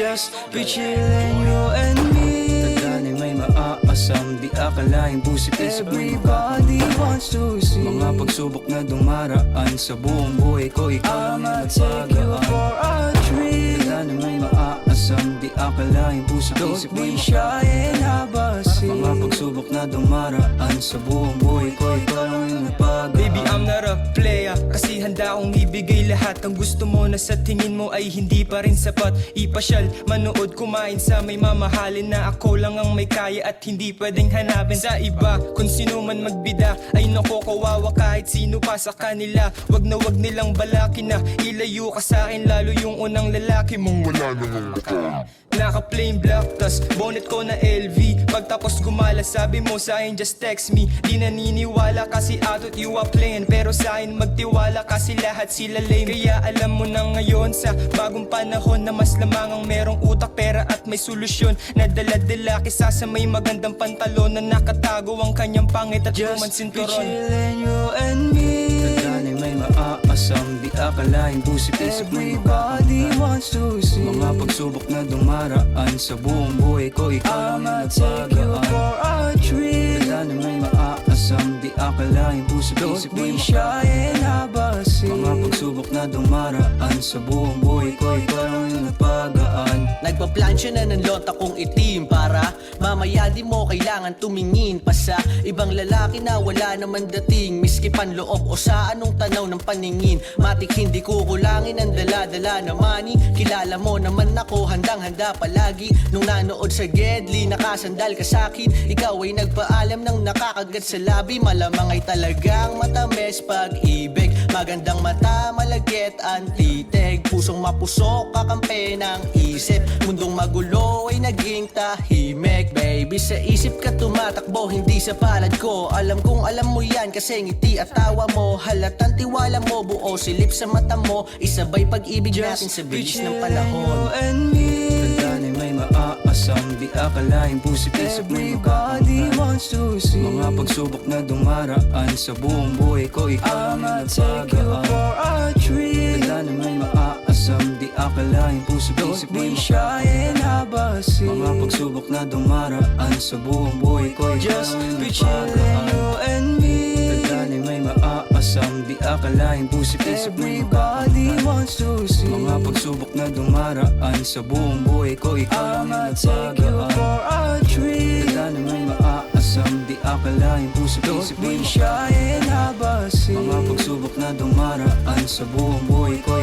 Just be chillin', you and me. Tandaan ay may maaasam, di akalaing busit isip mo. Everybody wants to see mga pagsubok na dumaraan sa buong buhay ko. Ikaw lang yung nagpagaan for a treat. Tandaan ay may maaasam, di akalaing busit isip mo. Don't be shy and have a seat. Mga pagsubok na dumaraan sa buong buhay ko. Ikaw lang yung nagpagaan. Baby, I'm not a player, kasi handa akong ibigay lahat. Ang gusto mo na sa tingin mo ay hindi pa rin sapat. Ipasyal, manood, kumain sa may mamahalin na ako lang ang may kaya at hindi pwedeng hanapin sa iba. Kung sino man magbida ay nako kawawa kahit sino pa sa kanila. Wag na wag nilang balakin na ilayo ka sa akin, lalo yung unang lalaki mong wala namang mata. Naka plain black, tas bonnet ko na LV. Pagtapos gumala sabi mo sa akin just text me. Di naniniwala kasi atot you are playing, pero sa akin magtiwala kasi lahat sila lame. Kaya alam mo na ngayon sa bagong panahon na mas lamang ang merong utak, pera at may solusyon na dala-dala kesa sa may magandang pantalon na nakatago ang kanyang pangit at humansin turon. Just be chillin', you and me. Tandaan ay may maaasam, di akalaing busit isip mo. Everybody wants to see mga pagsubok na dumaraan sa buong buhay ko. Ikaw lang yung nagpagaan for a treat. Tandaan ay may maaasam, di akalaing busit isip mo. Don't be shy and have a seat. Mga pagsubok na dumaraan sa buong buhay ko. Ikaw lang yung nagpagaan. Nagpa-plansya na ng lota kong itim para mamaya di mo kailangan tumingin pa sa ibang lalaki na wala naman dating. Miski panloob o sa anong tanaw ng paningin, matik hindi ko kulangin ang dala-dala na money. Kilala mo naman ako, handang-handa palagi. Nung nanood sa Gedli, nakasandal ka sa'kin. Ikaw ay nagpaalam ng nakakagat sa labi. Malamang ay talagang matamis pag-ibig. Magandang mata, malagkit ang titig. Pusong mapusok, kakampi ng isip. Mundong magulo ay naging tahimik. Baby, sa isip ka tumatakbo, hindi sa palad ko. Alam kong alam mo yan kasi ngiti at tawa mo. Halatang tiwala mo, buo silip sa mata mo. Isabay pag-ibig natin sa bilis ng panahon. Tandaan ay may maaasam, di akalaing busit isip mo. Everybody wants to see mga pagsubok na dumaraan sa buong buhay ko. Ikaw lang yung nagpagaan. Tandaan ay may maaasam, di akalaing busit isip mo. Don't be shy and have a seat. Mga pagsubok na dumaraan sa buong buhay ko. Just be chillin', you and me. Tandaan ay may maaasam, di akalaing busit isip mo. Everybody wants to see mga pagsubok na dumaraan sa buong buhay ko. Ikaw lang yung nagpagaan. Tandaan ay may maaasam, di akalaing busit isip mo. Don't be shy and have a seat. Mga pagsubok na dumaraan sa buong buhay ko.